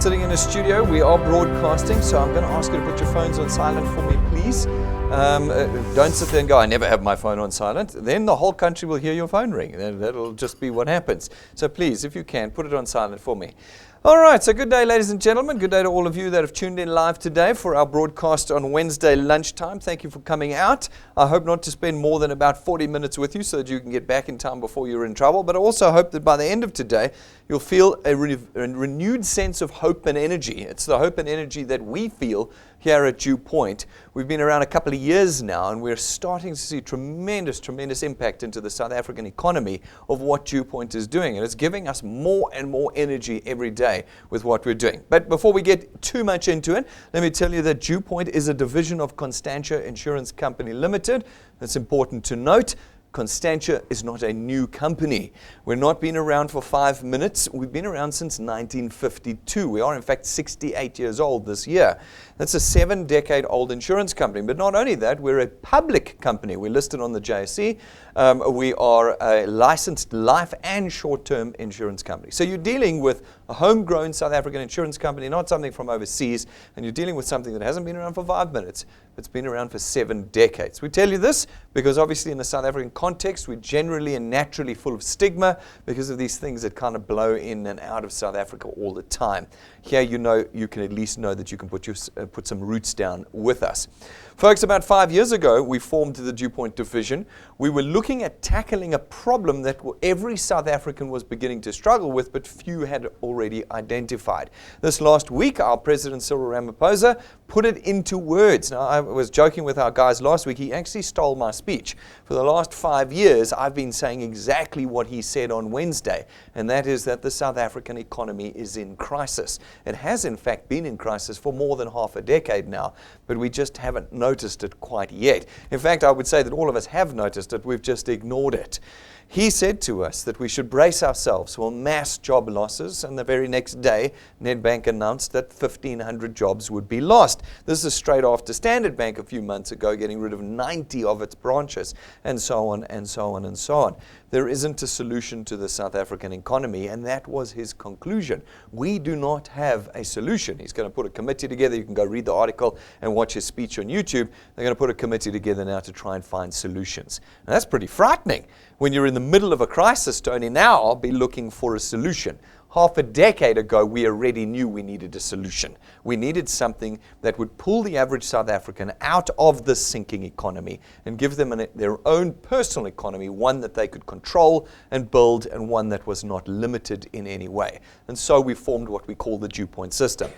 sitting in a studio. We are broadcasting, so I'm going to ask you to put your phones on silent for me, please. Don't sit there and go, I never have my phone on silent. Then the whole country will hear your phone ring. That'll just be what happens. So please, if you can, put it on silent for me. All right, so good day, ladies and gentlemen. Good day to all of you that have tuned in live today for our broadcast on Wednesday lunchtime. Thank you for coming out. I hope not to spend more than about 40 minutes with you so that you can get back in time before you're in trouble. But I also hope that by the end of today, you'll feel a renewed sense of hope and energy. It's the hope and energy that we feel here at DuePoint. We've been around a couple of years now, and we're starting to see tremendous impact into the South African economy of what DuePoint is doing. And it's giving us more and more energy every day with what we're doing. But before we get too much into it, let me tell you that DuePoint is a division of Constantia Insurance Company Limited. It's important to note. Constantia is not a new company. We've not been around for 5 minutes. We've been around since 1952. We are, in fact, 68 years old this year. That's a 7-decade-old insurance company. But not only that, we're a public company. We're listed on the JSE. We are a licensed life and short-term insurance company. So you're dealing with a homegrown South African insurance company, not something from overseas, and you're dealing with something that hasn't been around for 5 minutes. It's been around for 7 decades. We tell you this because obviously in the South African context, we're generally and naturally full of stigma because of these things that kind of blow in and out of South Africa all the time. Here, you can at least know that you can put some roots down with us. Folks, about 5 years ago, we formed the DuePoint division. We were looking at tackling a problem that every South African was beginning to struggle with, but few had already identified. This last week, our President Cyril Ramaphosa put it into words. Now, I was joking with our guys last week. He actually stole my speech. For the last 5 years, I've been saying exactly what he said on Wednesday, and that is that the South African economy is in crisis. It has, in fact, been in crisis for more than half a decade now, but we just haven't noticed it quite yet. In fact, I would say that all of us have noticed it. We've just ignored it. He said to us that we should brace ourselves for mass job losses, and the very next day, Nedbank announced that 1,500 jobs would be lost. This is straight after Standard Bank a few months ago getting rid of 90 of its branches, and so on and so on and so on. There isn't a solution to the South African economy, and that was his conclusion. We do not have a solution. He's going to put a committee together. You can go read the article and watch his speech on YouTube. They're going to put a committee together now to try and find solutions. And that's pretty frightening. When you're in the middle of a crisis, to only now be looking for a solution. Half a decade ago, we already knew we needed a solution. We needed something that would pull the average South African out of this sinking economy and give them their own personal economy, one that they could control and build, and one that was not limited in any way. And so we formed what we call the DuePoint system.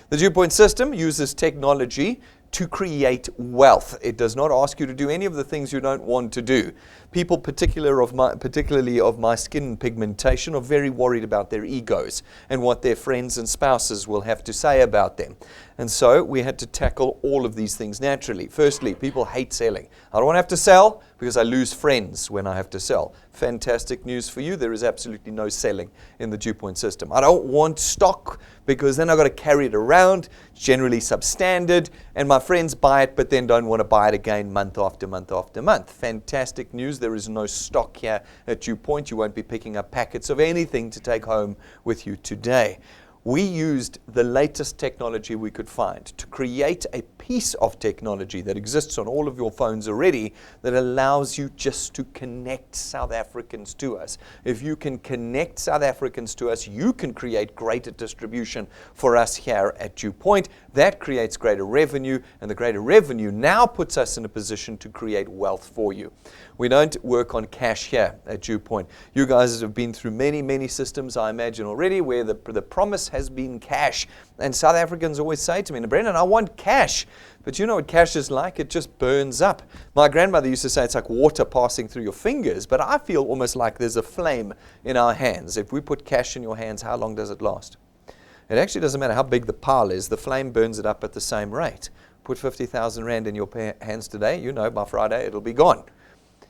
The DuePoint system uses technology to create wealth. It does not ask you to do any of the things you don't want to do. People, particularly of my skin pigmentation, are very worried about their egos and what their friends and spouses will have to say about them. And so we had to tackle all of these things naturally. Firstly, people hate selling. I don't want to have to sell because I lose friends when I have to sell. Fantastic news for you. There is absolutely no selling in the DuePoint system. I don't want stock because then I've got to carry it around. It's generally substandard, and my friends buy it but then don't want to buy it again month after month after month. Fantastic news. There is no stock here at DuePoint. You won't be picking up packets of anything to take home with you today. We used the latest technology we could find to create a piece of technology that exists on all of your phones already that allows you just to connect South Africans to us. If you can connect South Africans to us, you can create greater distribution for us here at DuePoint. That creates greater revenue, and the greater revenue now puts us in a position to create wealth for you. We don't work on cash here at DuePoint. You guys have been through many systems, I imagine already, where the promise has been cash. And South Africans always say to me, Brendan, I want cash. But you know what cash is like? It just burns up. My grandmother used to say it's like water passing through your fingers, but I feel almost like there's a flame in our hands. If we put cash in your hands, how long does it last? It actually doesn't matter how big the pile is. The flame burns it up at the same rate. Put 50,000 Rand in your hands today, you know by Friday it'll be gone.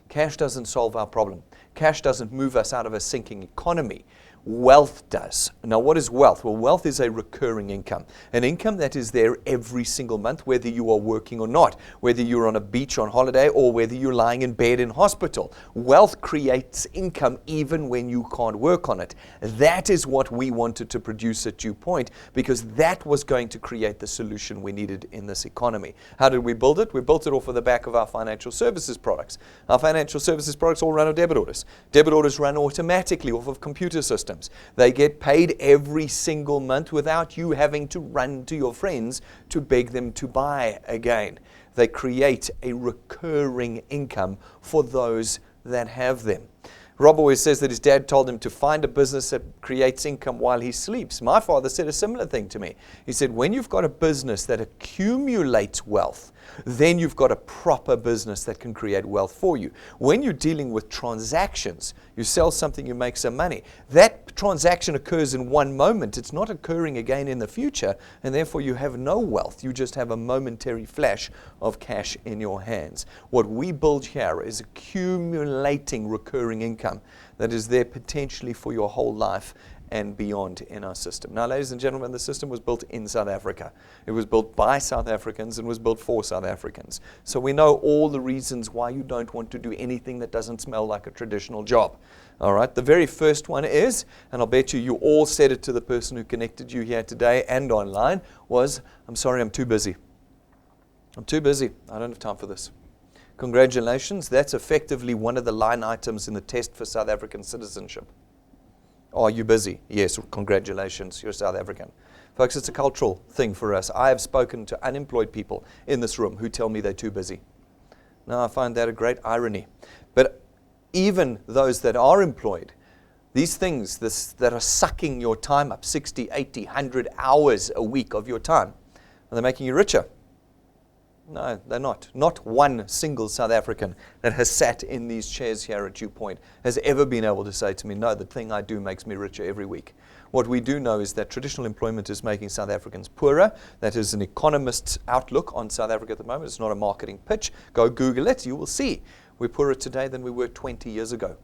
Cash doesn't solve our problem. Cash doesn't move us out of a sinking economy. Wealth does. Now, what is wealth? Well, wealth is a recurring income, an income that is there every single month, whether you are working or not, whether you're on a beach on holiday or whether you're lying in bed in hospital. Wealth creates income even when you can't work on it. That is what we wanted to produce at DuePoint, because that was going to create the solution we needed in this economy. How did we build it? We built it off of the back of our financial services products. Our financial services products all run on debit orders. Debit orders run automatically off of computer systems. They get paid every single month without you having to run to your friends to beg them to buy again. They create a recurring income for those that have them. Rob always says that his dad told him to find a business that creates income while he sleeps. My father said a similar thing to me. He said, when you've got a business that accumulates wealth, then you've got a proper business that can create wealth for you. When you're dealing with transactions, you sell something, you make some money. That transaction occurs in one moment. It's not occurring again in the future, and therefore you have no wealth. You just have a momentary flash of cash in your hands. What we build here is accumulating recurring income that is there potentially for your whole life and beyond in our system. Now, ladies and gentlemen, the system was built in South Africa. It was built by South Africans and was built for South Africans. So we know all the reasons why you don't want to do anything that doesn't smell like a traditional job. All right, the very first one is, and I'll bet you all said it to the person who connected you here today and online, was, I'm sorry, I'm too busy. I'm too busy. I don't have time for this. Congratulations, that's effectively one of the line items in the test for South African citizenship. Are you busy? Yes, congratulations, you're South African. Folks, it's a cultural thing for us. I have spoken to unemployed people in this room who tell me they're too busy. Now, I find that a great irony. But even those that are employed, these things that are sucking your time up, 60, 80, 100 hours a week of your time, are they making you richer? No, they're not. Not one single South African that has sat in these chairs here at DuePoint has ever been able to say to me, no, the thing I do makes me richer every week. What we do know is that traditional employment is making South Africans poorer. That is an economist's outlook on South Africa at the moment. It's not a marketing pitch. Go Google it. You will see we're poorer today than we were 20 years ago.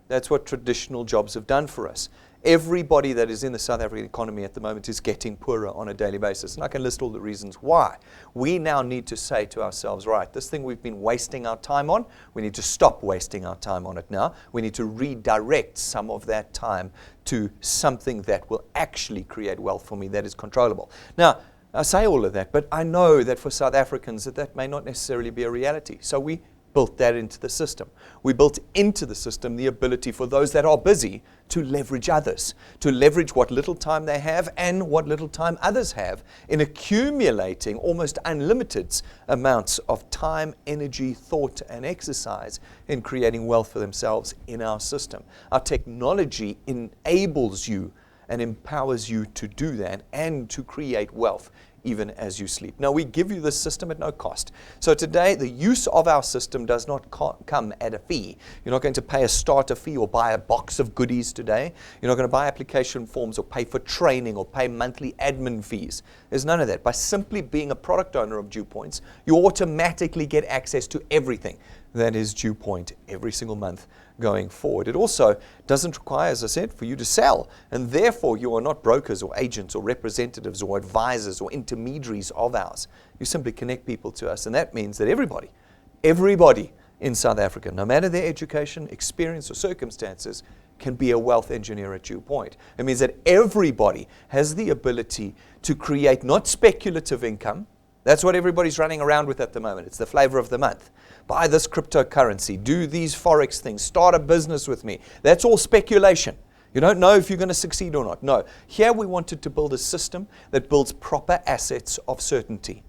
That's what traditional jobs have done for us. Everybody that is in the South African economy at the moment is getting poorer on a daily basis. And I can list all the reasons why. We now need to say to ourselves, right, this thing we've been wasting our time on, we need to stop wasting our time on it now. We need to redirect some of that time to something that will actually create wealth for me that is controllable. Now, I say all of that, but I know that for South Africans that may not necessarily be a reality. So we built that into the system. We built into the system the ability for those that are busy to leverage others, to leverage what little time they have and what little time others have in accumulating almost unlimited amounts of time, energy, thought, and exercise in creating wealth for themselves in our system. Our technology enables you and empowers you to do that and to create wealth even as you sleep. Now, we give you this system at no cost. So today, the use of our system does not come at a fee. You're not going to pay a starter fee or buy a box of goodies today. You're not going to buy application forms or pay for training or pay monthly admin fees. There's none of that. By simply being a product owner of DuePoints, you automatically get access to everything that is DuePoint every single month going forward. It also doesn't require, as I said, for you to sell, and therefore you are not brokers or agents or representatives or advisors or intermediaries of ours. You simply connect people to us, and that means that everybody in South Africa, no matter their education, experience, or circumstances, can be a wealth engineer at DuePoint. It means that everybody has the ability to create not speculative income. That's what everybody's running around with at the moment. It's the flavor of the month. Buy this cryptocurrency, do these forex things, start a business with me. That's all speculation. You don't know if you're going to succeed or not. No. Here we wanted to build a system that builds proper assets of certainty.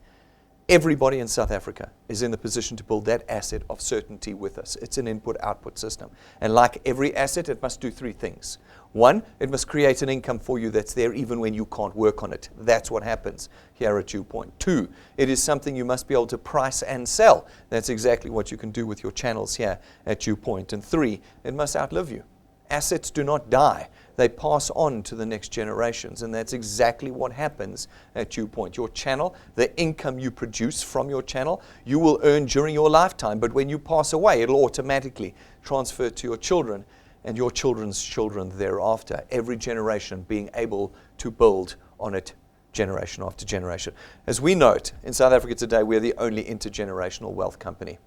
Everybody in South Africa is in the position to build that asset of certainty with us. It's an input-output system. And like every asset, it must do three things. One, it must create an income for you that's there even when you can't work on it. That's what happens here at DuePoint. Two, it is something you must be able to price and sell. That's exactly what you can do with your channels here at DuePoint. And three, it must outlive you. Assets do not die. They pass on to the next generations, and that's exactly what happens at DuePoint. Your channel, the income you produce from your channel, you will earn during your lifetime, but when you pass away, it'll automatically transfer to your children and your children's children thereafter, every generation being able to build on it generation after generation. As we note, in South Africa today, we're the only intergenerational wealth company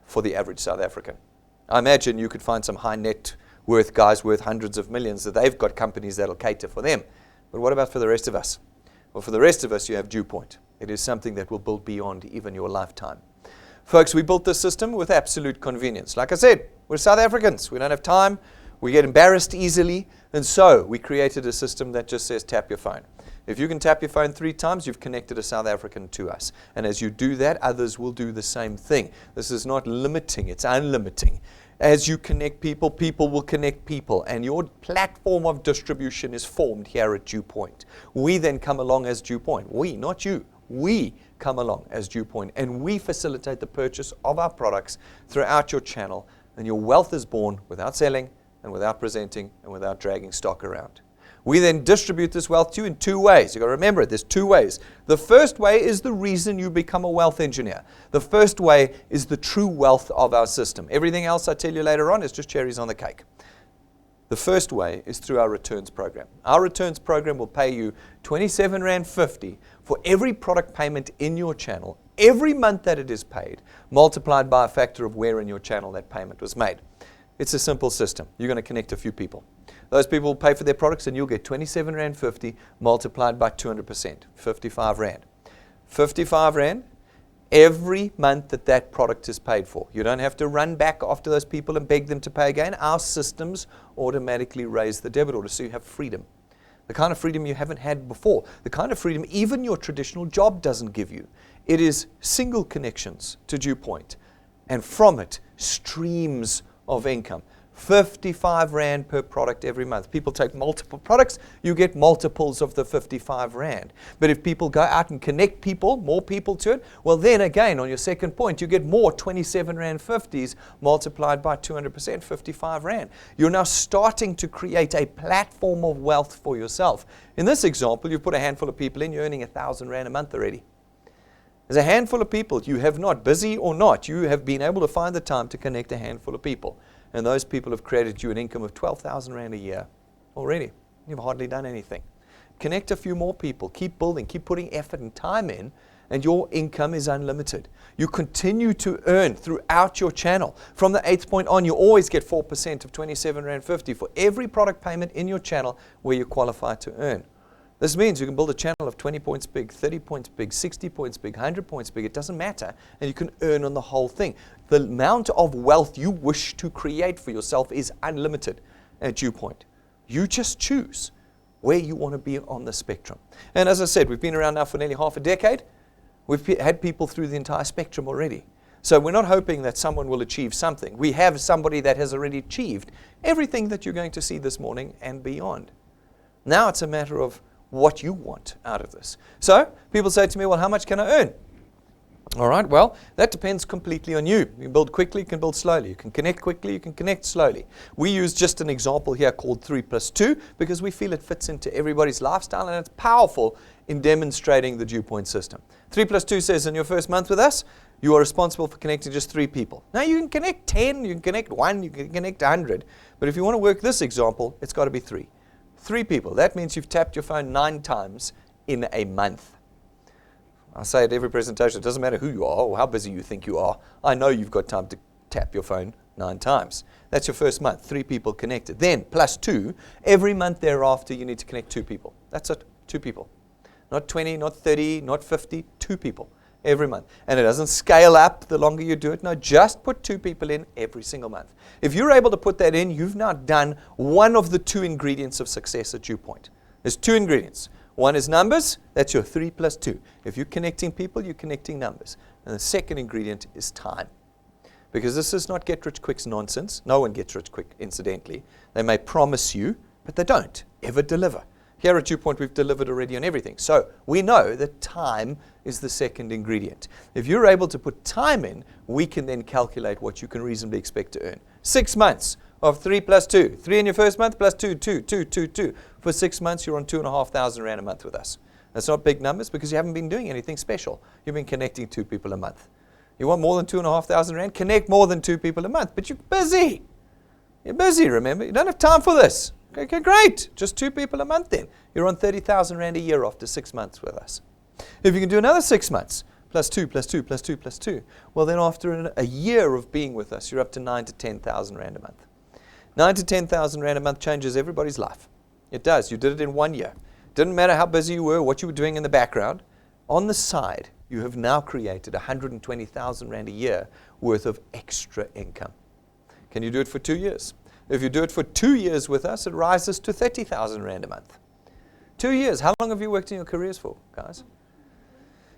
for the average South African. I imagine you could find some high net worth guys worth hundreds of millions that they've got companies that'll cater for them. But what about for the rest of us? Well, for the rest of us, you have DuePoint. It is something that will build beyond even your lifetime. Folks, we built this system with absolute convenience. Like I said, we're South Africans. We don't have time. We get embarrassed easily. And so we created a system that just says tap your phone. If you can tap your phone 3 times, you've connected a South African to us. And as you do that, others will do the same thing. This is not limiting, it's unlimiting. As you connect people, people will connect people. And your platform of distribution is formed here at DuePoint. We then come along as DuePoint. We, not you. We come along as DuePoint. And we facilitate the purchase of our products throughout your channel. And your wealth is born without selling and without presenting and without dragging stock around. We then distribute this wealth to you in 2 ways. You've got to remember it, there's 2 ways. The first way is the reason you become a wealth engineer. The first way is the true wealth of our system. Everything else I tell you later on is just cherries on the cake. The first way is through our returns program. Our returns program will pay you R27.50 for every product payment in your channel, every month that it is paid, multiplied by a factor of where in your channel that payment was made. It's a simple system. You're going to connect a few people. Those people will pay for their products and you'll get R27.50 multiplied by 200%, 55 Rand. 55 Rand every month that product is paid for. You don't have to run back after those people and beg them to pay again. Our systems automatically raise the debit order so you have freedom. The kind of freedom you haven't had before. The kind of freedom even your traditional job doesn't give you. It is single connections to DuePoint and from it streams of income. 55 Rand per product every month. People take multiple products, you get multiples of the 55 Rand. But if people go out and connect people, more people to it, well then again on your second point, you get more 27 Rand 50s multiplied by 200%, 55 Rand. You're now starting to create a platform of wealth for yourself. In this example, you've put a handful of people in, you're earning 1,000 Rand a month already. There's a handful of people you have not, busy or not, you have been able to find the time to connect a handful of people. And those people have created you an income of 12,000 Rand a year already. You've hardly done anything. Connect a few more people. Keep building. Keep putting effort and time in. And your income is unlimited. You continue to earn throughout your channel. From the 8th point on, you always get 4% of 27 Rand 50 for every product payment in your channel where you qualify to earn. This means you can build a channel of 20 points big, 30 points big, 60 points big, 100 points big. It doesn't matter. And you can earn on the whole thing. The amount of wealth you wish to create for yourself is unlimited at DuePoint. You just choose where you want to be on the spectrum. And as I said, we've been around now for nearly half a decade. We've had people through the entire spectrum already. So we're not hoping that someone will achieve something. We have somebody that has already achieved everything that you're going to see this morning and beyond. Now it's a matter of what you want out of this. So people say to me, well, how much can I earn? All right, well, that depends completely on you. You can build quickly, you can build slowly. You can connect quickly, you can connect slowly. We use just an example here called 3+2 because we feel it fits into everybody's lifestyle and it's powerful in demonstrating the DuePoint system. 3+2 says in your first month with us, you are responsible for connecting just 3 people. Now you can connect 10, you can connect 1, you can connect 100. But if you want to work this example, it's got to be 3. 3 people. That means you've tapped your phone 9 times in a month. I say at every presentation, it doesn't matter who you are or how busy you think you are. I know you've got time to tap your phone 9 times. That's your first month, 3 people connected. Then +2, every month thereafter you need to connect 2 people. That's it, 2 people. Not 20, not 30, not 50, 2 people every month. And it doesn't scale up the longer you do it. No, just put 2 people in every single month. If you're able to put that in, you've now done one of the 2 ingredients of success at DuePoint. There's 2 ingredients. One is numbers. That's your 3+2. If you're connecting people, you're connecting numbers. And the second ingredient is time. Because this is not get-rich-quick nonsense. No one gets rich quick, incidentally. They may promise you, but they don't ever deliver. Here at DuePoint, we've delivered already on everything. So we know that time is the second ingredient. If you're able to put time in, we can then calculate what you can reasonably expect to earn. 6 months of 3+2. 3 in your first month, +2, 2, 2, 2, 2. For 6 months, you're on 2,500 Rand a month with us. That's not big numbers because you haven't been doing anything special. You've been connecting 2 people a month. You want more than 2,500 Rand? Connect more than 2 people a month, but you're busy. You're busy, remember? You don't have time for this. Okay, great. Just 2 people a month then. You're on 30,000 Rand a year after 6 months with us. If you can do another 6 months, plus 2, plus 2, plus 2, plus 2, well then after a year of being with us, you're up to 9,000 to 10,000 Rand a month. 9,000 to 10,000 Rand a month changes everybody's life. It does. You did it in 1 year. Didn't matter how busy you were, what you were doing in the background. On the side, you have now created 120,000 Rand a year worth of extra income. Can you do it for 2 years? If you do it for 2 years with us, it rises to 30,000 Rand a month. 2 years. How long have you worked in your careers for, guys?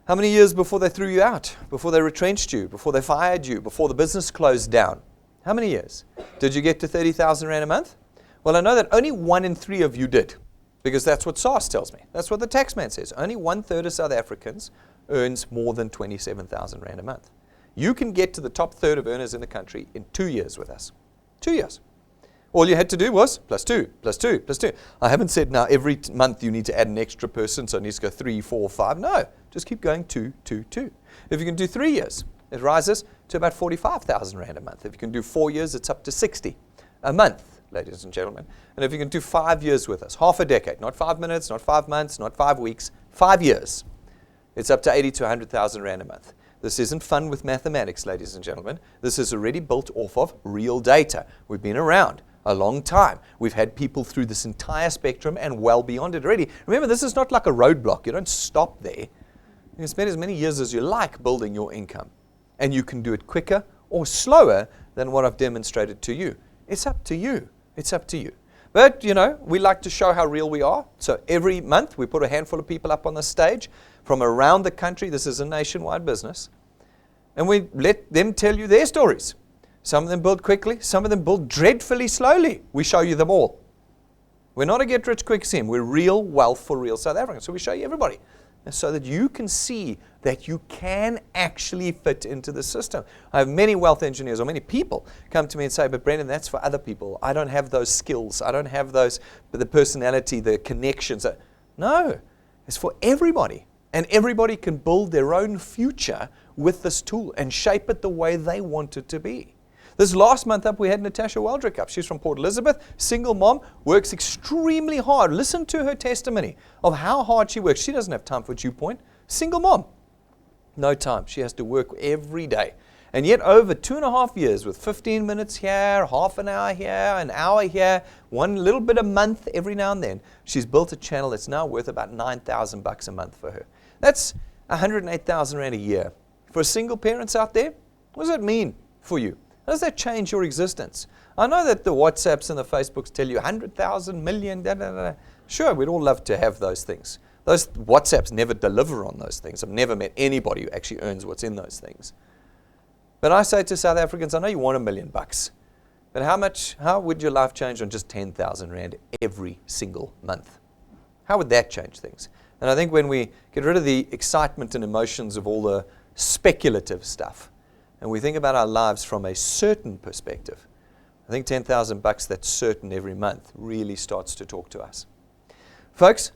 How many years before they threw you out, before they retrenched you, before they fired you, before the business closed down? How many years? Did you get to 30,000 Rand a month? Well, I know that only 1 in 3 of you did, because that's what SARS tells me. That's what the taxman says. Only 1/3 of South Africans earns more than 27,000 Rand a month. You can get to the top third of earners in the country in 2 years with us. 2 years. All you had to do was plus 2, plus 2, plus 2. I haven't said now every month you need to add an extra person, so it needs to go 3, 4, 5. No, just keep going 2, 2, 2. If you can do 3 years, it rises to about 45,000 Rand a month. If you can do 4 years, it's up to 60 a month, ladies and gentlemen. And if you can do 5 years with us, half a decade, not 5 minutes, not 5 months, not 5 weeks, 5 years, it's up to 80 to 100,000 Rand a month. This isn't fun with mathematics, ladies and gentlemen. This is already built off of real data. We've been around a long time. We've had people through this entire spectrum and well beyond it already. Remember, this is not like a roadblock. You don't stop there. You can spend as many years as you like building your income. And you can do it quicker or slower than what I've demonstrated to you. It's up to you. It's up to you. But, you know, we like to show how real we are. So every month we put a handful of people up on the stage from around the country. This is a nationwide business. And we let them tell you their stories. Some of them build quickly. Some of them build dreadfully slowly. We show you them all. We're not a get-rich-quick scheme. We're real wealth for real South Africans. So we show you everybody. And so that you can see that you can actually fit into the system. I have many wealth engineers or many people come to me and say, but Brendan, that's for other people. I don't have those skills. I don't have those, the personality, the connections. No, it's for everybody. And everybody can build their own future with this tool and shape it the way they want it to be. This last month up, we had Natasha Waldrick up. She's from Port Elizabeth, single mom, works extremely hard. Listen to her testimony of how hard she works. She doesn't have time for DuePoint. Single mom. No time. She has to work every day. And yet over 2.5 years with 15 minutes here, half an hour here, an hour here, one little bit a month every now and then, she's built a channel that's now worth about 9,000 bucks a month for her. That's 108,000 Rand a year. For single parents out there, what does that mean for you? How does that change your existence? I know that the WhatsApps and the Facebooks tell you 100,000, million, da, da, da. Sure, we'd all love to have those things. Those WhatsApps never deliver on those things. I've never met anybody who actually earns what's in those things. But I say to South Africans, I know you want $1 million, but how would your life change on just 10,000 Rand every single month? How would that change things? And I think when we get rid of the excitement and emotions of all the speculative stuff, and we think about our lives from a certain perspective, I think 10,000 bucks that's certain every month really starts to talk to us. Folks,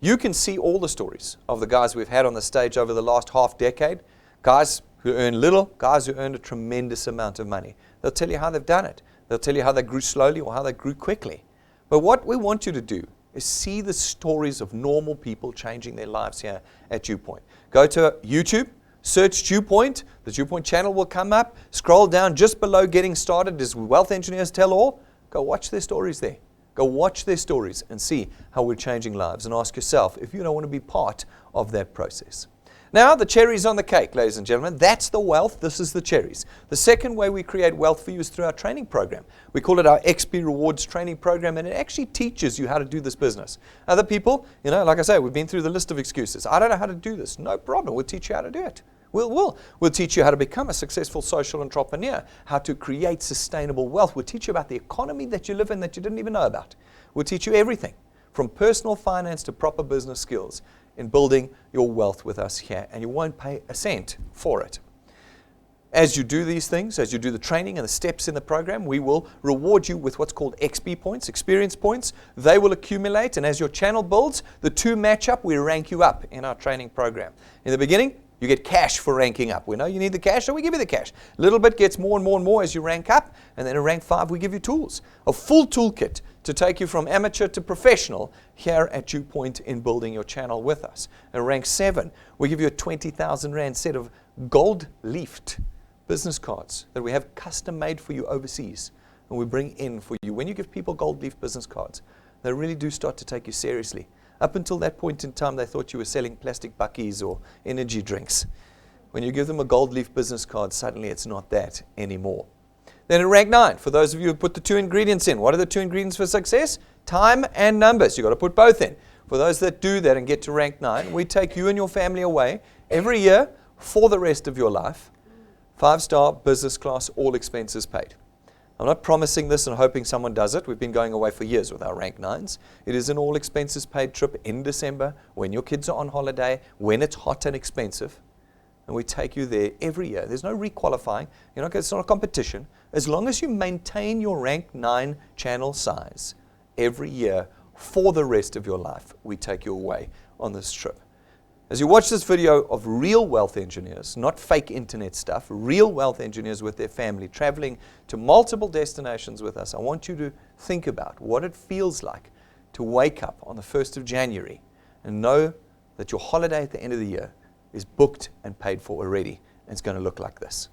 you can see all the stories of the guys we've had on the stage over the last half decade, guys who earn little, guys who earn a tremendous amount of money. They'll tell you how they've done it. They'll tell you how they grew slowly or how they grew quickly. But what we want you to do is see the stories of normal people changing their lives here at DuePoint. Go to YouTube. Search DuePoint. The DuePoint channel will come up. Scroll down just below Getting Started is Wealth Engineers Tell All. Go watch their stories there. Go watch their stories and see how we're changing lives and ask yourself if you don't want to be part of that process. Now, the cherries on the cake, ladies and gentlemen, that's the wealth. This is the cherries. The second way we create wealth for you is through our training program. We call it our XP Rewards training program, and it actually teaches you how to do this business. Other people, you know, like I say, we've been through the list of excuses. I don't know how to do this. No problem. We'll teach you how to do it. We'll teach you how to become a successful social entrepreneur, how to create sustainable wealth. We'll teach you about the economy that you live in that you didn't even know about. We'll teach you everything from personal finance to proper business skills in building your wealth with us here, and you won't pay a cent for it. As you do these things, as you do the training and the steps in the program, we will reward you with what's called XP points, experience points. They will accumulate, and as your channel builds, the two match up, we rank you up in our training program. In the beginning, You get cash for ranking up. We know you need the cash, so we give you the cash. A little bit gets more and more and more as you rank up, and then at rank 5, we give you tools. A full toolkit to take you from amateur to professional here at DuePoint in building your channel with us. At rank 7, we give you a 20,000 Rand set of gold-leafed business cards that we have custom made for you overseas, and we bring in for you. When you give people gold-leaf business cards, they really do start to take you seriously. Up until that point in time, they thought you were selling plastic buckies or energy drinks. When you give them a gold leaf business card, suddenly it's not that anymore. Then at rank 9, for those of you who put the 2 ingredients in, what are the 2 ingredients for success? Time and numbers. You've got to put both in. For those that do that and get to rank 9, we take you and your family away every year for the rest of your life. 5-star business class, all expenses paid. I'm not promising this and hoping someone does it. We've been going away for years with our rank 9s. It is an all expenses paid trip in December when your kids are on holiday, when it's hot and expensive. And we take you there every year. There's no requalifying. It's not a competition. As long as you maintain your rank 9 channel size every year for the rest of your life, we take you away on this trip. As you watch this video of real wealth engineers, not fake internet stuff, real wealth engineers with their family traveling to multiple destinations with us, I want you to think about what it feels like to wake up on the 1st of January and know that your holiday at the end of the year is booked and paid for already. And it's going to look like this.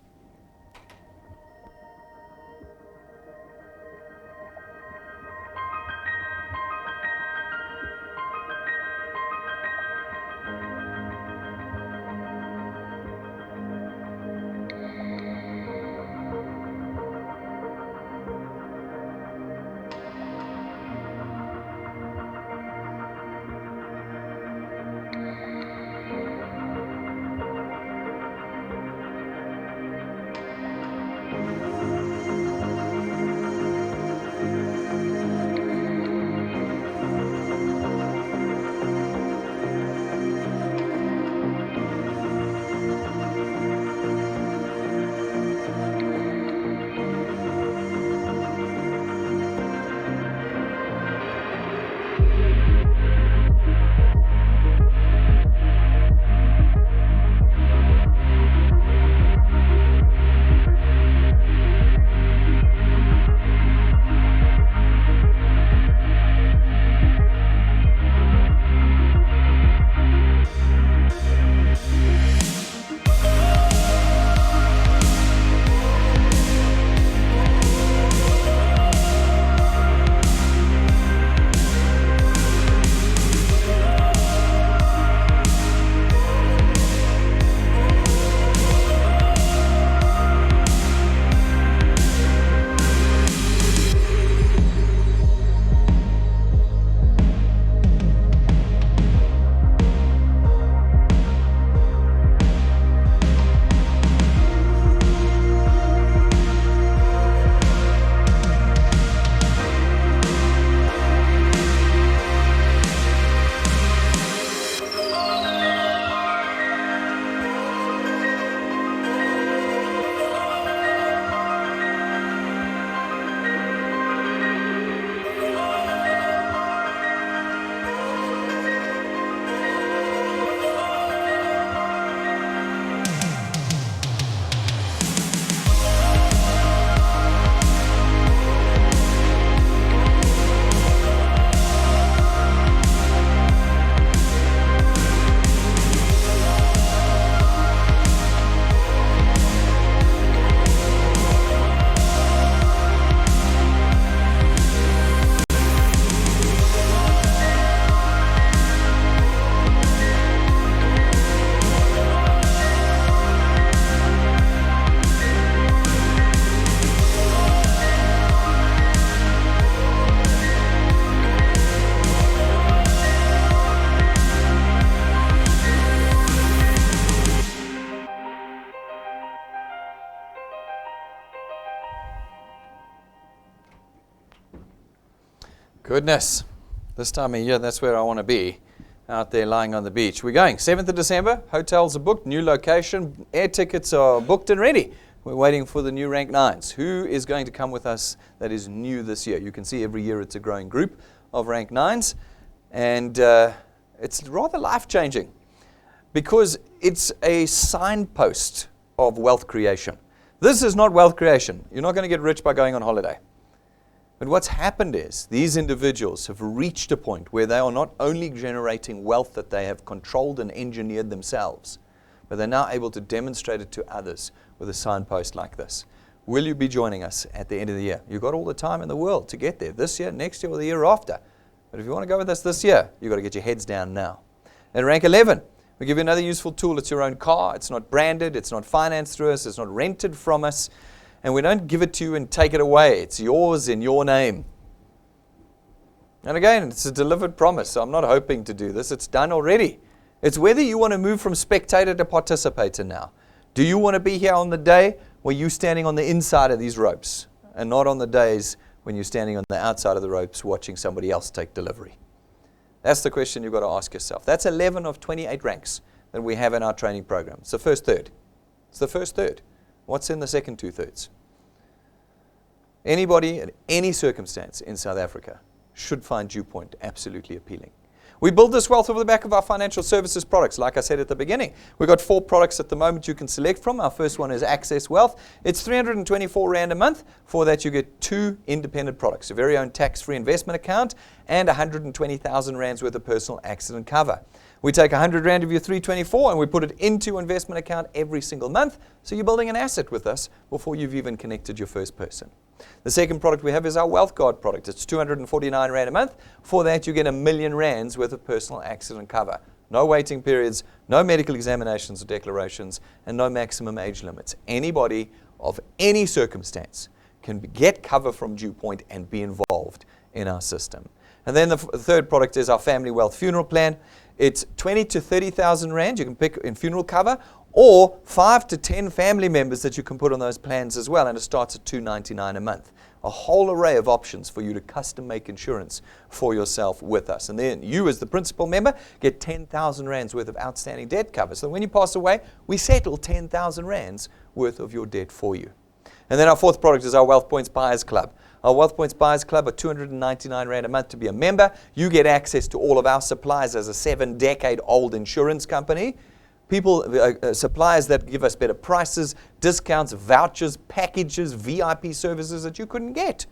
Goodness, this time of year, that's where I want to be, out there lying on the beach. We're going 7th of December, hotels are booked, new location, air tickets are booked and ready. We're waiting for the new rank 9s. Who is going to come with us that is new this year? You can see every year it's a growing group of rank 9s, and it's rather life-changing. Because it's a signpost of wealth creation. This is not wealth creation. You're not going to get rich by going on holiday. But what's happened is these individuals have reached a point where they are not only generating wealth that they have controlled and engineered themselves, but they're now able to demonstrate it to others with a signpost like this. Will you be joining us at the end of the year? You've got all the time in the world to get there, this year, next year, or the year after. But if you want to go with us this year, you've got to get your heads down now. At rank 11, we give you another useful tool. It's your own car. It's not branded. It's not financed through us. It's not rented from us. And we don't give it to you and take it away. It's yours in your name. And again, it's a delivered promise. So I'm not hoping to do this. It's done already. It's whether you want to move from spectator to participator now. Do you want to be here on the day where you're standing on the inside of these ropes and not on the days when you're standing on the outside of the ropes watching somebody else take delivery? That's the question you've got to ask yourself. That's 11 of 28 ranks that we have in our training program. It's the first third. It's the first third. What's in the second two-thirds? Anybody in any circumstance in South Africa should find DuePoint absolutely appealing. We build this wealth over the back of our financial services products. Like I said at the beginning, we've got 4 products at the moment you can select from. Our first one is Access Wealth. It's 324 Rand a month. For that, you get 2 independent products, a very own tax-free investment account and 120,000 Rands worth of personal accident cover. We take 100 Rand of your 324 and we put it into your investment account every single month. So you're building an asset with us before you've even connected your first person. The second product we have is our Wealth Guard product. It's 249 Rand a month. For that, you get 1 million Rands worth of personal accident cover. No waiting periods, no medical examinations or declarations, and no maximum age limits. Anybody of any circumstance can get cover from DuePoint and be involved in our system. And then the third product is our Family Wealth Funeral Plan. It's 20 to 30,000 Rand you can pick in funeral cover, or 5 to 10 family members that you can put on those plans as well, and it starts at $299 a month. A whole array of options for you to custom make insurance for yourself with us. And then you as the principal member get 10,000 Rands worth of outstanding debt cover. So when you pass away, we settle 10,000 Rands worth of your debt for you. And then our fourth product is our Wealth Points Buyers Club. Our Wealth Points Buyers Club are 299 Rand a month to be a member. You get access to all of our suppliers as a 7-decade-old insurance company. Suppliers that give us better prices, discounts, vouchers, packages, VIP services that you couldn't get.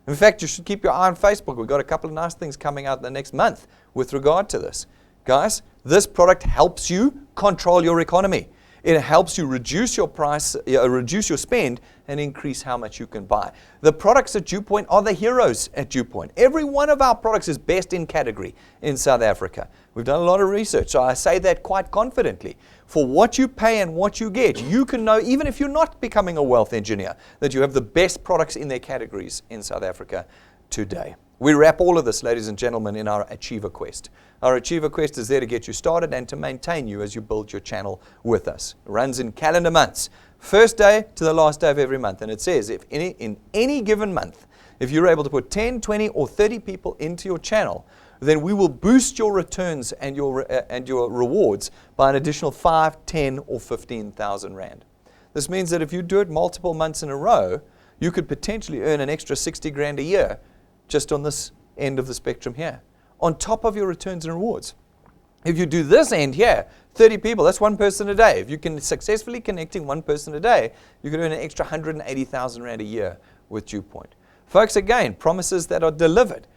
In fact, you should keep your eye on Facebook. We've got a couple of nice things coming out in the next month with regard to this. Guys, this product helps you control your economy. It helps you reduce your price, reduce your spend, and increase how much you can buy. The products at DuePoint are the heroes at DuePoint. Every one of our products is best in category in South Africa. We've done a lot of research, so I say that quite confidently. For what you pay and what you get, you can know, even if you're not becoming a wealth engineer, that you have the best products in their categories in South Africa today. We wrap all of this, ladies and gentlemen, in our Achiever Quest. Our Achiever Quest is there to get you started and to maintain you as you build your channel with us. It runs in calendar months, first day to the last day of every month. And it says if in any given month, if you're able to put 10, 20, or 30 people into your channel, then we will boost your returns and your rewards by an additional 5, 10, or 15,000 Rand. This means that if you do it multiple months in a row, you could potentially earn an extra 60 grand a year just on this end of the spectrum here, on top of your returns and rewards. If you do this end here, 30 people, that's 1 person a day. If you can successfully connecting 1 person a day, you can earn an extra 180,000 Rand a year with DuePoint. Folks, again, promises that are delivered.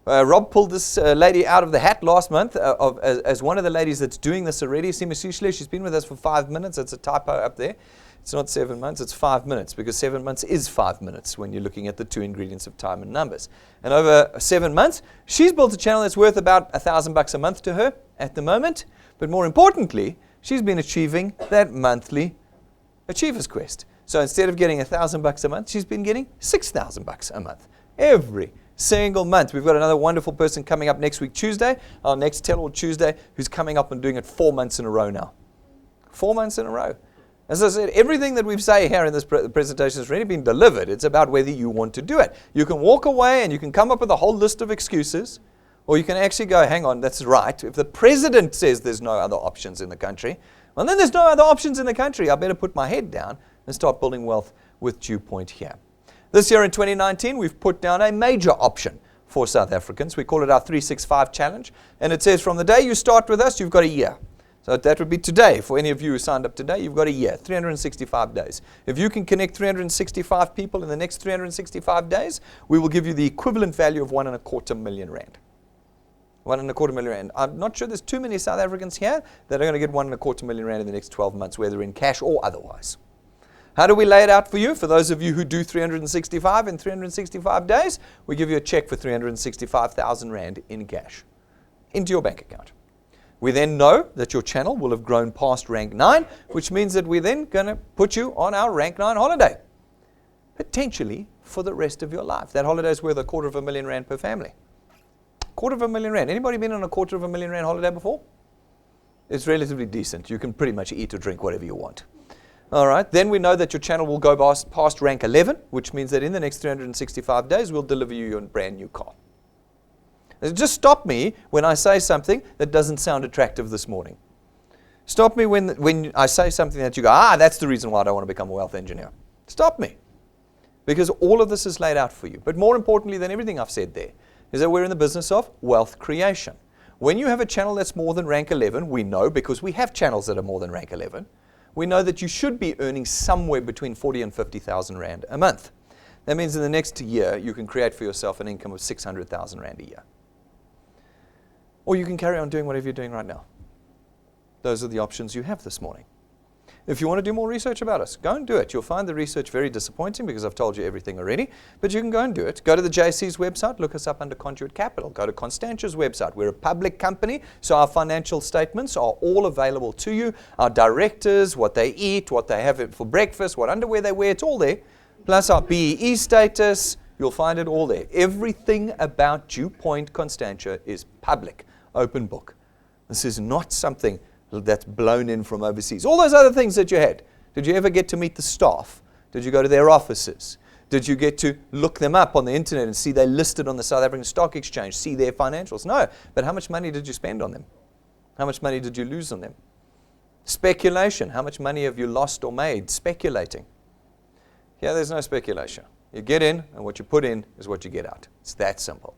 Rob pulled this lady out of the hat last month as one of the ladies that's doing this already. She's been with us for 5 minutes. It's a typo up there. It's not 7 months, it's 5 minutes, because 7 months is 5 minutes when you're looking at the 2 ingredients of time and numbers. And over 7 months, she's built a channel that's worth about $1,000 a month to her at the moment. But more importantly, she's been achieving that monthly Achievers Quest. So instead of getting $1,000 a month, she's been getting $6,000 a month every single month. We've got another wonderful person coming up next week, Tuesday, our next Tell All Tuesday, who's coming up and doing it 4 months in a row now. 4 months in a row. As I said, everything that we've said here in this presentation has already been delivered. It's about whether you want to do it. You can walk away and you can come up with a whole list of excuses, or you can actually go, hang on, that's right. If the president says there's no other options in the country, well, then there's no other options in the country. I better put my head down and start building wealth with DuePoint here. This year in 2019, we've put down a major option for South Africans. We call it our 365 Challenge. And it says from the day you start with us, you've got a year. So that would be today. For any of you who signed up today, you've got a year, 365 days. If you can connect 365 people in the next 365 days, we will give you the equivalent value of R1.25 million. R1.25 million. I'm not sure there's too many South Africans here that are going to get R1.25 million in the next 12 months, whether in cash or otherwise. How do we lay it out for you? For those of you who do 365 in 365 days, we give you a check for 365,000 Rand in cash into your bank account. We then know that your channel will have grown past rank 9, which means that we're then going to put you on our rank 9 holiday, potentially for the rest of your life. That holiday is worth R250,000 Rand per family. R250,000 Rand. Anybody been on a R250,000 Rand holiday before? It's relatively decent. You can pretty much eat or drink whatever you want. All right. Then we know that your channel will go past rank 11, which means that in the next 365 days, we'll deliver you your brand new car. Just stop me when I say something that doesn't sound attractive this morning. Stop me when I say something that you go, that's the reason why I don't want to become a wealth engineer. Stop me. Because all of this is laid out for you. But more importantly than everything I've said there, is that we're in the business of wealth creation. When you have a channel that's more than rank 11, we know, because we have channels that are more than rank 11, we know that you should be earning somewhere between 40 and 50,000 Rand a month. That means in the next year, you can create for yourself an income of 600,000 Rand a year. Or you can carry on doing whatever you're doing right now. Those are the options you have this morning. If you want to do more research about us, go and do it. You'll find the research very disappointing because I've told you everything already, but you can go and do it. Go to the JC's website, look us up under Conduit Capital. Go to Constantia's website. We're a public company, so our financial statements are all available to you. Our directors, what they eat, what they have for breakfast, what underwear they wear, it's all there. Plus our BEE status, you'll find it all there. Everything about DuePoint Constantia is public, open book. This is not something that's blown in from overseas. All those other things that you had. Did you ever get to meet the staff? Did you go to their offices? Did you get to look them up on the internet and see they're listed on the South African Stock Exchange, see their financials? No. But how much money did you spend on them? How much money did you lose on them? Speculation. How much money have you lost or made speculating? Here, there's no speculation. You get in, and what you put in is what you get out. It's that simple.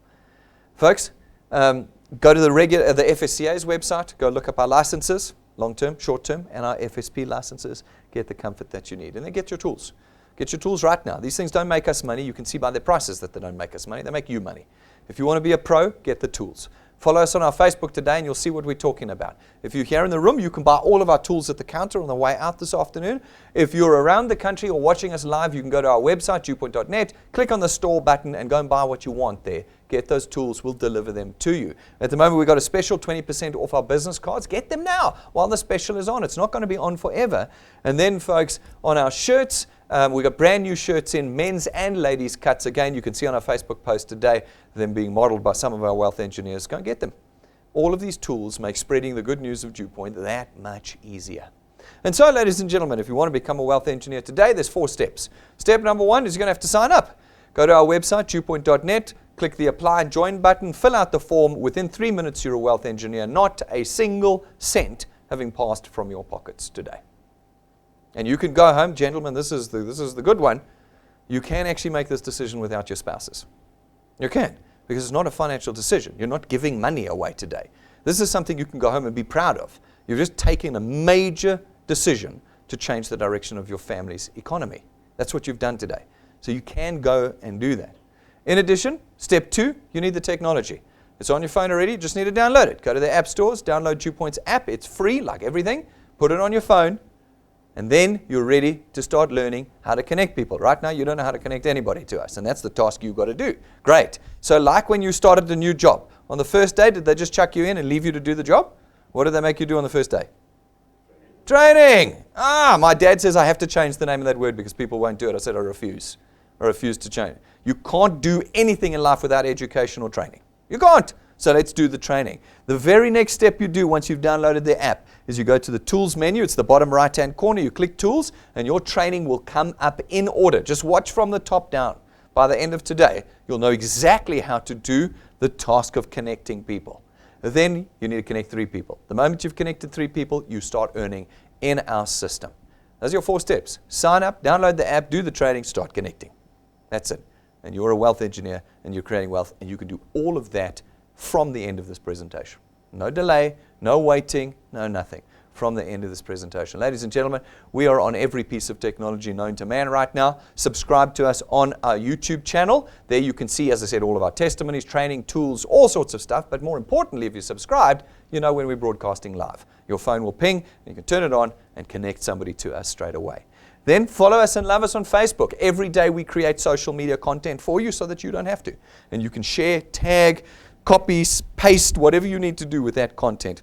Folks, go to the FSCA's website, go look up our licenses, long-term, short-term, and our FSP licenses. Get the comfort that you need. And then get your tools. Get your tools right now. These things don't make us money. You can see by their prices that they don't make us money. They make you money. If you want to be a pro, get the tools. Follow us on our Facebook today and you'll see what we're talking about. If you're here in the room, you can buy all of our tools at the counter on the way out this afternoon. If you're around the country or watching us live, you can go to our website, DuePoint.net, click on the store button and go and buy what you want there. Get those tools, we'll deliver them to you. At the moment, we've got a special 20% off our business cards. Get them now while the special is on. It's not going to be on forever. And then, folks, on our shirts, we've got brand new shirts in men's and ladies' cuts. Again, you can see on our Facebook post today them being modeled by some of our wealth engineers. Go and get them. All of these tools make spreading the good news of DuePoint that much easier. And so, ladies and gentlemen, if you want to become a wealth engineer today, there's 4 steps. Step number 1 is you're going to have to sign up. Go to our website, DuePoint.net, click the Apply and Join button, fill out the form. Within 3 minutes, you're a wealth engineer, not a single cent having passed from your pockets today. And you can go home, gentlemen, this is the good one. You can actually make this decision without your spouses. You can, because it's not a financial decision. You're not giving money away today. This is something you can go home and be proud of. You're just taking a major decision to change the direction of your family's economy. That's what you've done today. So you can go and do that. In addition, step 2, you need the technology. It's on your phone already, you just need to download it. Go to the app stores, download DuePoint's app. It's free, like everything. Put it on your phone. And then you're ready to start learning how to connect people. Right now, you don't know how to connect anybody to us, and that's the task you've got to do. Great. So like when you started a new job, on the first day, did they just chuck you in and leave you to do the job? What did they make you do on the first day? Training. My dad says I have to change the name of that word because people won't do it. I said I refuse. I refuse to change. You can't do anything in life without education or training. You can't. So let's do the training. The very next step you do once you've downloaded the app is you go to the Tools menu. It's the bottom right-hand corner. You click Tools, and your training will come up in order. Just watch from the top down. By the end of today, you'll know exactly how to do the task of connecting people. Then you need to connect 3 people. The moment you've connected 3 people, you start earning in our system. Those are your 4 steps. Sign up, download the app, do the training, start connecting. That's it. And you're a wealth engineer, and you're creating wealth, and you can do all of that from the end of this presentation. No delay, no waiting, no nothing. from the end of this presentation. Ladies and gentlemen, we are on every piece of technology known to man right now. Subscribe to us on our YouTube channel. There you can see, as I said, all of our testimonies, training, tools, all sorts of stuff. But more importantly, if you're subscribed, you know when we're broadcasting live. Your phone will ping, and you can turn it on and connect somebody to us straight away. Then follow us and love us on Facebook. Every day we create social media content for you so that you don't have to. And you can share, tag, copy, paste, whatever you need to do with that content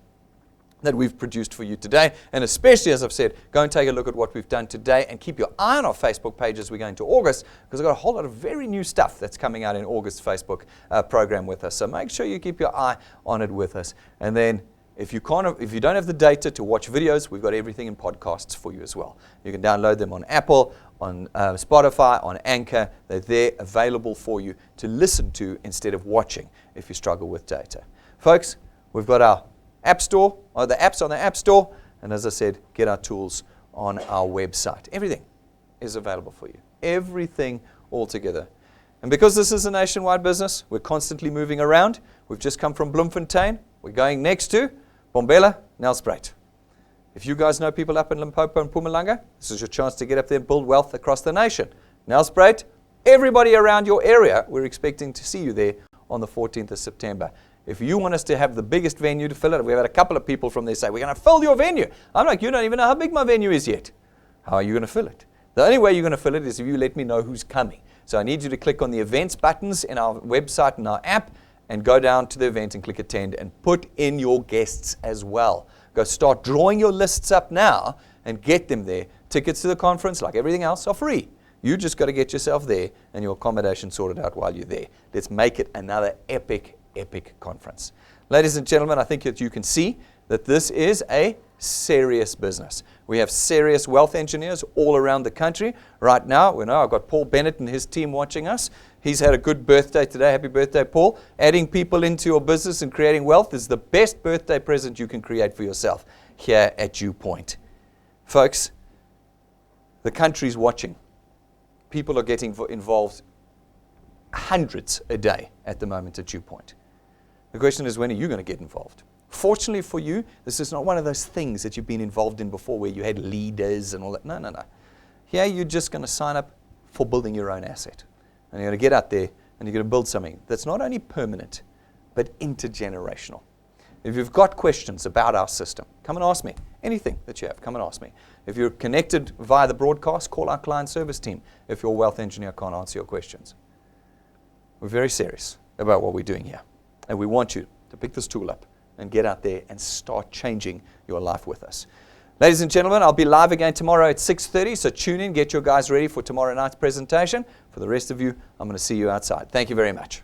that we've produced for you today. And especially, as I've said, go and take a look at what we've done today and keep your eye on our Facebook page as we go into August, because I've got a whole lot of very new stuff that's coming out in August Facebook program with us. So make sure you keep your eye on it with us. And then if you don't have the data to watch videos, we've got everything in podcasts for you as well. You can download them on Apple, on Spotify, on Anchor. They're there available for you to listen to instead of watching if you struggle with data. Folks, we've got our App Store, or the apps on the App Store, and as I said, get our tools on our website. Everything is available for you. Everything all together. And because this is a nationwide business, we're constantly moving around. We've just come from Bloemfontein. We're going next to Bombela, Nelspruit. If you guys know people up in Limpopo and Mpumalanga, this is your chance to get up there and build wealth across the nation. Nelspruit, everybody around your area, we're expecting to see you there on the 14th of September. If you want us to have the biggest venue to fill it, we've had a couple of people from there say, we're going to fill your venue. I'm like, you don't even know how big my venue is yet. How are you going to fill it? The only way you're going to fill it is if you let me know who's coming. So I need you to click on the events buttons in our website and our app and go down to the event and click attend and put in your guests as well. Go start drawing your lists up now and get them there. Tickets to the conference, like everything else, are free. You just got to get yourself there and your accommodation sorted out while you're there. Let's make it another epic conference. Ladies and gentlemen, I think that you can see that this is a serious business. We have serious wealth engineers all around the country. Right now, we know I've got Paul Bennett and his team watching us. He's had a good birthday today. Happy birthday, Paul. Adding people into your business and creating wealth is the best birthday present you can create for yourself here at DuePoint. Folks, the country's watching. People are getting involved hundreds a day at the moment at DuePoint. The question is, when are you going to get involved? Fortunately for you, this is not one of those things that you've been involved in before where you had leaders and all that. No. Here you're just going to sign up for building your own asset. And you're going to get out there and you're going to build something that's not only permanent, but intergenerational. If you've got questions about our system, come and ask me. Anything that you have, come and ask me. If you're connected via the broadcast, call our client service team if your wealth engineer can't answer your questions. We're very serious about what we're doing here. And we want you to pick this tool up and get out there and start changing your life with us. Ladies and gentlemen, I'll be live again tomorrow at 6:30, so tune in, get your guys ready for tomorrow night's presentation. For the rest of you, I'm going to see you outside. Thank you very much.